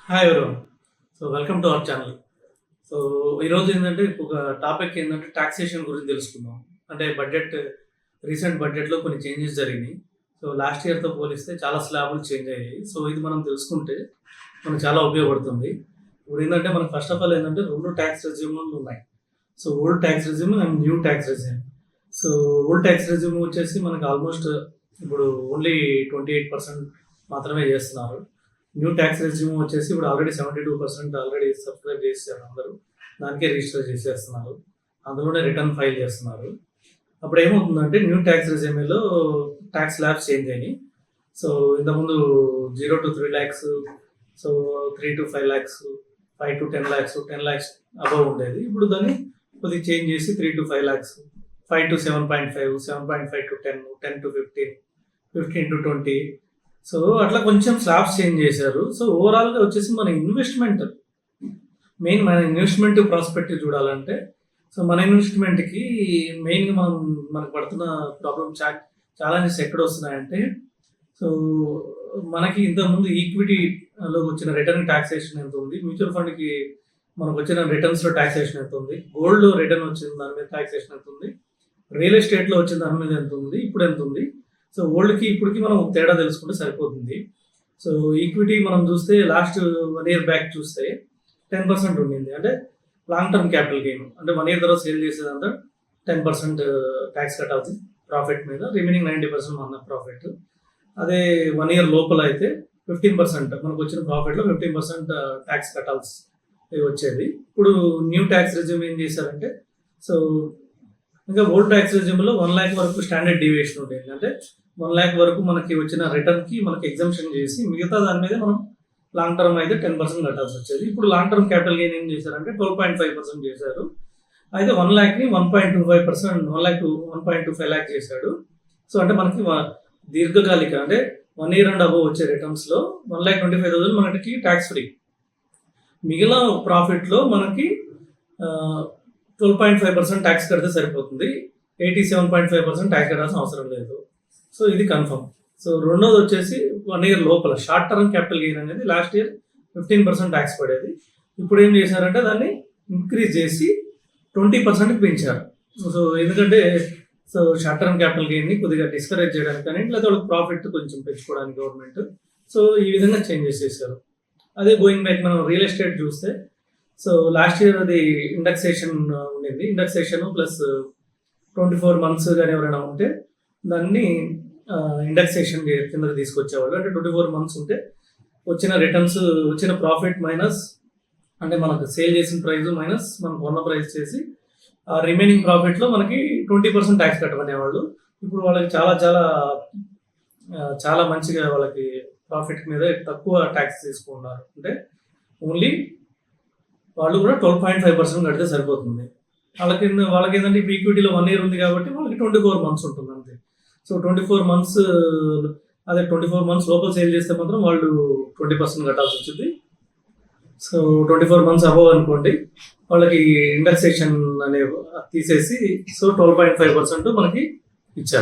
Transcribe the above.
Hi ఎవరు. So welcome to our channel. So ఈరోజు ఏంటంటే ఒక టాపిక్ ఏంటంటే టాక్సేషన్ గురించి తెలుసుకుందాం. అంటే రీసెంట్ బడ్జెట్లో కొన్ని చేంజెస్ జరిగినాయి. సో లాస్ట్ ఇయర్తో పోలిస్తే చాలా స్లాబులు చేంజ్ అయ్యాయి. సో ఇది మనం తెలుసుకుంటే మనకు చాలా ఉపయోగపడుతుంది. ఇప్పుడు ఏంటంటే మనకు ఫస్ట్ ఆఫ్ ఆల్ ఏంటంటే 2 ట్యాక్స్ రెజ్యూమ్లు ఉన్నాయి. So old tax resume and new tax resume. So old tax resume వచ్చేసి మనకు ఆల్మోస్ట్ ఇప్పుడు ఓన్లీ 28% మాత్రమే చేస్తున్నారు. న్యూ ట్యాక్స్ రెజ్యూమ్ వచ్చేసి ఇప్పుడు ఆల్రెడీ 72% ఆల్రెడీ సబ్స్క్రైబ్ చేశారు అందరూ. దానికే రిజిస్టర్ చేసేస్తున్నారు, అందులోనే రిటర్న్ ఫైల్ చేస్తున్నారు. అప్పుడు ఏమవుతుందంటే న్యూ ట్యాక్స్ రెజ్యూమ్లో ట్యాక్స్ ల్యాబ్స్ చేంజ్ అయినాయి. సో ఇంతకుముందు 0 to 3 lakhs, so 3 to 5 lakhs, 5 to 10 lakhs, 10 lakhs above ఉండేది. ఇప్పుడు దాన్ని కొద్దిగా చేంజ్ చేసి 3 to 5 lakhs, 5 to 7.5, 7.5 to 10, 10 to 15, 15 to 20. So అట్లా కొంచెం స్లాబ్స్ చేంజ్ చేశారు. సో ఓవరాల్గా వచ్చేసి మన ఇన్వెస్ట్మెంట్ ప్రాస్పెక్టివ్ చూడాలంటే, సో మన ఇన్వెస్ట్మెంట్కి మెయిన్గా మనకు పడుతున్న ప్రాబ్లమ్ ఛాలెంజెస్ ఎక్కడ వస్తున్నాయంటే, సో మనకి ఇంతకుముందు ఈక్విటీలో వచ్చిన రిటర్న్ ట్యాక్సేషన్ ఎంత ఉంది, మ్యూచువల్ ఫండ్కి మనకు వచ్చిన రిటర్న్స్లో ట్యాక్సేషన్ ఎంత ఉంది, గోల్డ్ రిటర్న్ వచ్చిన దాని మీద ట్యాక్సేషన్ ఎంత ఉంది, రియల్ ఎస్టేట్లో వచ్చిన దాని మీద ఎంత ఉంది, ఇప్పుడు ఎంత ఉంది. సో ఓల్డ్కి ఇప్పటికి మనం తేడా తెలుసుకుంటే సరిపోతుంది. సో ఈక్విటీ మనం చూస్తే లాస్ట్ 1 year బ్యాక్ చూస్తే 10% ఉండింది. అంటే లాంగ్ టర్మ్ క్యాపిటల్ గెయిన్, అంటే 1 year తర్వాత సేల్ చేసేదంతా 10% ట్యాక్స్ కట్ అవుతుంది ప్రాఫిట్ మీద, రిమైనింగ్ 90% మన ప్రాఫిట్. అదే 1 year లోపల అయితే 15% మనకు వచ్చిన ప్రాఫిట్లో 15% ట్యాక్స్ కటాల్సి వచ్చేది. ఇప్పుడు న్యూ ట్యాక్స్ రెజ్యూమ్ ఏం చేశారంటే, సో ఇంకా ఓల్డ్ ట్యాక్స్ రెజ్యూమ్లో 1 lakh వరకు స్టాండర్డ్ డీవియేషన్ ఉంటుంది. అంటే 1 lakh వరకు మనకి వచ్చిన రిటర్న్కి మనకి ఎగ్జంప్షన్ చేసి మిగతా దాని మీద మనం లాంగ్ టర్మ్ అయితే 10% కట్టాల్సి వచ్చేది. ఇప్పుడు లాంగ్ టర్మ్ క్యాపిటల్ గెయిన్ ఏం చేశారంటే 12.5% చేశారు. అయితే 1 lakhని 1.25%, 1 lakh to 1.25 lakh చేశాడు. సో అంటే మనకి దీర్ఘకాలిక అంటే 1 year and above వచ్చే రిటర్న్స్లో 1,25,000 మనకి ట్యాక్స్ ఫ్రీ. మిగిలిన ప్రాఫిట్లో మనకి 12.5% ట్యాక్స్ కడితే సరిపోతుంది. 87.5% ట్యాక్స్ కట్టాల్సిన అవసరం లేదు. సో ఇది కన్ఫర్మ్. సో రెండోది వచ్చేసి 1 year లోపల షార్ట్ టర్మ్ క్యాపిటల్ గెయిన్ అనేది లాస్ట్ ఇయర్ 15% ట్యాక్స్ పడేది. ఇప్పుడు ఏం చేశారంటే దాన్ని ఇంక్రీజ్ చేసి 20% పెంచారు. సో ఎందుకంటే సో షార్ట్ టర్మ్ క్యాపిటల్ గెయిన్ని కొద్దిగా డిస్కరేజ్ చేయడానికి కానీ, లేదా వాళ్ళకి ప్రాఫిట్ కొంచెం పెంచుకోవడానికి గవర్నమెంట్ సో ఈ విధంగా చేంజెస్ చేశారు. అదే గోయింగ్ బ్యాక్ మనం రియల్ ఎస్టేట్ చూస్తే, సో లాస్ట్ ఇయర్ అది ఇండెక్సేషన్ ఉండింది. ఇండెక్సేషన్ ప్లస్ 24 months కానీ ఎవరైనా ఉంటే దాన్ని ఇండెక్సేషన్ కిందకి తీసుకొచ్చేవాళ్ళు. అంటే 24 months ఉంటే వచ్చిన రిటర్న్స్, వచ్చిన ప్రాఫిట్ మైనస్, అంటే మనకు సేల్ చేసిన ప్రైస్ మైనస్ మనకు కొన్న ప్రైస్ చేసి ఆ రిమైనింగ్ ప్రాఫిట్లో మనకి 20% ట్యాక్స్ కట్టమనేవాళ్ళు. ఇప్పుడు వాళ్ళకి చాలా చాలా చాలా మంచిగా వాళ్ళకి ప్రాఫిట్ మీద తక్కువ ట్యాక్స్ తీసుకున్నారు. అంటే ఓన్లీ వాళ్ళు కూడా 12.5% కడితే సరిపోతుంది. వాళ్ళకి ఏంటంటే ఇప్పుడు ఈక్విటీలో 1 year ఉంది కాబట్టి వాళ్ళకి 24 months ఉంటుంది అంతే. సో 24 months, అదే 24 months లోపల సేల్ చేస్తే మాత్రం వాళ్ళు 20% కట్టాల్సి వచ్చింది. సో 24 months అబవ్ అనుకోండి, వాళ్ళకి ఇండెక్సేషన్ అనే తీసేసి సో 12.5% మనకి ఇచ్చారు.